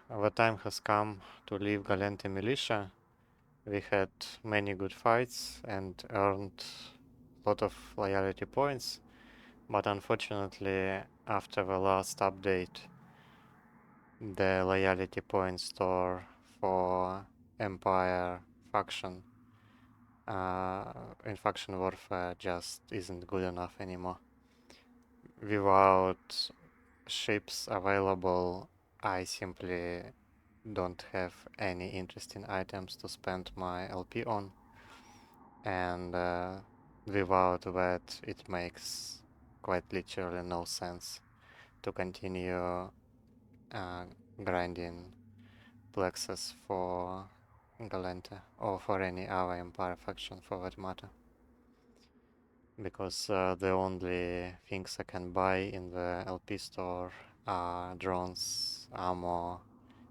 the time has come to leave Galente militia. We had many good fights and earned a lot of loyalty points, but unfortunately, after the last update, the loyalty point store for Empire faction in faction warfare just isn't good enough anymore. Without ships available, I simply don't have any interesting items to spend my LP on, and without that it makes quite literally no sense to continue uh, grinding plexus for Galente or for any other Empire faction for that matter, because the only things I can buy in the LP store are drones, ammo,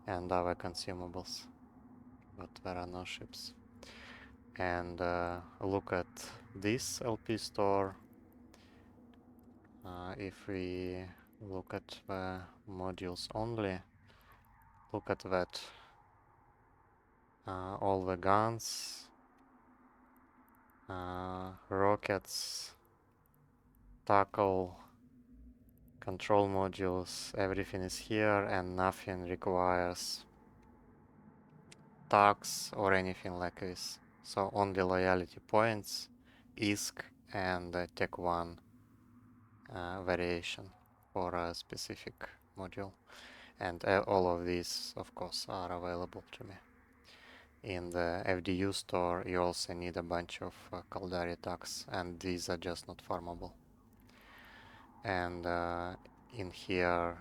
and other consumables, but there are no ships. And look at this LP store. If we look at the modules only, look at that. All the guns, rockets, tackle, control modules, everything is here and nothing requires tags or anything like this. So only loyalty points, ISK, and Tech 1 variation for a specific module. And all of these, of course, are available to me. In the FDU store, you also need a bunch of Caldari tags, and these are just not farmable. And in here,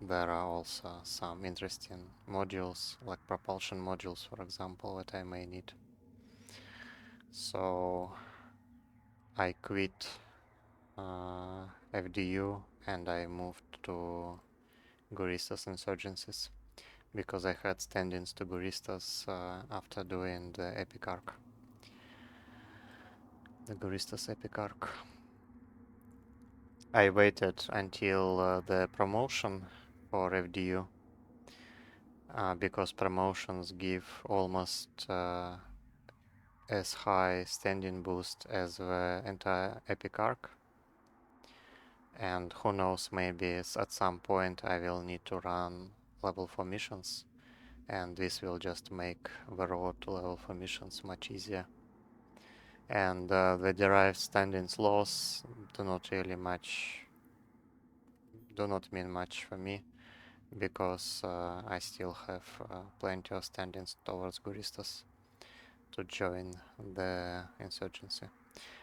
there are also some interesting modules, like propulsion modules, for example, that I may need. So I quit FDU and I moved to Guristas Insurgencies, because I had stand-ins to Guristas after doing the Epic Arc. The Guristas Epic Arc. I waited until the promotion for FDU, because promotions give almost as high standing boost as the entire Epic Arc. And who knows, maybe at some point I will need to run level 4 missions, and this will just make the road to level 4 missions much easier. And the derived standings loss do not mean much for me, because I still have plenty of standings towards Guristas to join the insurgency.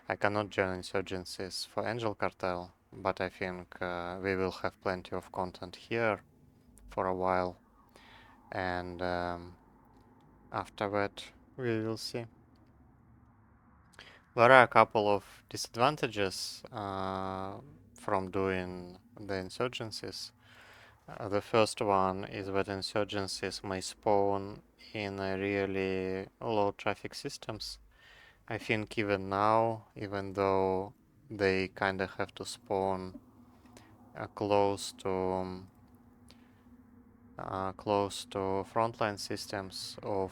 I cannot join insurgencies for Angel Cartel, but I think we will have plenty of content here for a while, and after that we will see. There are a couple of disadvantages from doing the insurgencies. The first one is that insurgencies may spawn in really low traffic systems. I think even now, even though they kinda have to spawn close to frontline systems of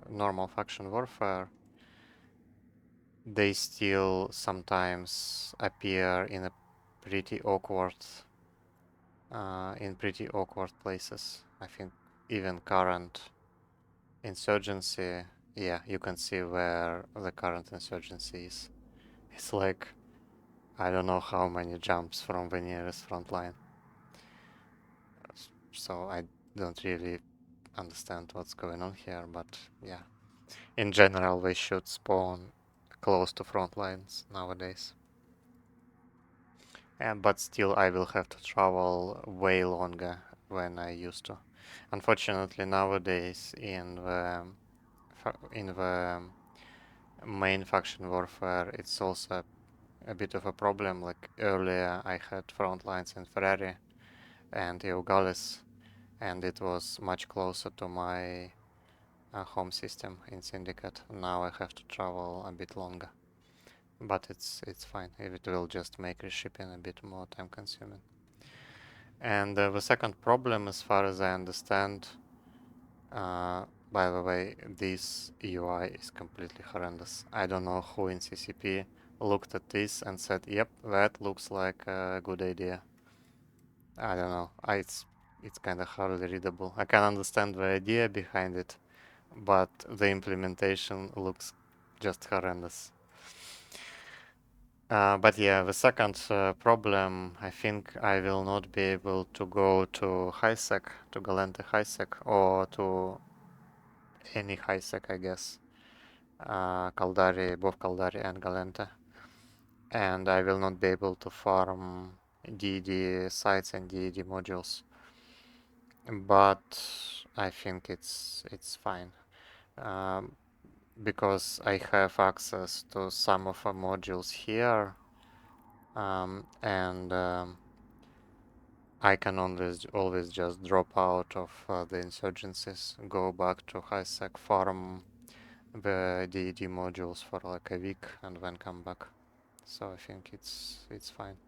normal faction warfare, they still sometimes appear in a pretty awkward places. I think even current insurgency, yeah, you can see where the current insurgency is. It's like, I don't know how many jumps from the nearest front line. So I don't really understand what's going on here, but yeah. In general, they should spawn close to front lines nowadays. But still, I will have to travel way longer than I used to. Unfortunately, nowadays in the main faction warfare, it's also a bit of a problem. Like earlier, I had front lines in Ferrari and Eugales, and it was much closer to my home system in Syndicate. Now I have to travel a bit longer, but it's fine. It will just make reshipping a bit more time consuming. And the second problem, as far as I understand, by the way, this UI is completely horrendous. I don't know who in CCP looked at this and said, yep, that looks like a good idea. I don't know. It's kind of hardly readable. I can understand the idea behind it, but the implementation looks just horrendous. But yeah, the second problem, I think I will not be able to go to HiSec, to Galente HiSec, or to any HiSec, I guess. Caldari, both Caldari and Galente. And I will not be able to farm DD sites and DD modules. But I think it's fine. Because I have access to some of the modules here, and I can always just drop out of the insurgencies, go back to HiSec, farm the DED modules for like a week, and then come back. So I think it's fine.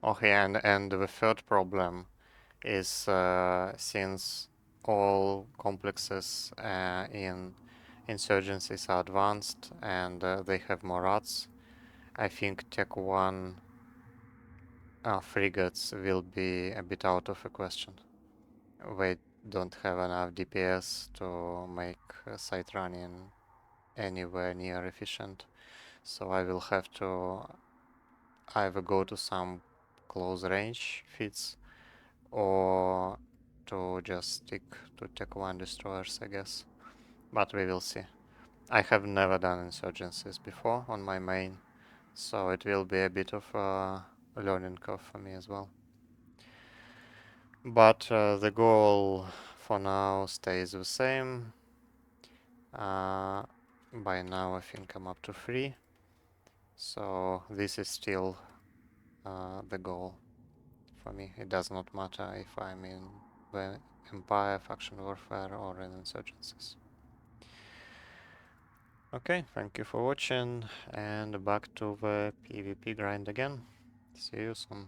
Okay, and the third problem is since all complexes in insurgencies are advanced and they have more rats, I think Tech 1 frigates will be a bit out of the question. They don't have enough DPS to make site running anywhere near efficient, so I will have to either go to some close range feats or to just stick to Tech 1 destroyers, I guess. But we will see. I have never done insurgencies before on my main, so it will be a bit of a learning curve for me as well. But the goal for now stays the same. By now I think I'm up to 3. So this is still the goal for me. It does not matter if I'm in the Empire, Faction Warfare or in Insurgencies. Okay, thank you for watching and back to the PvP grind again. See you soon.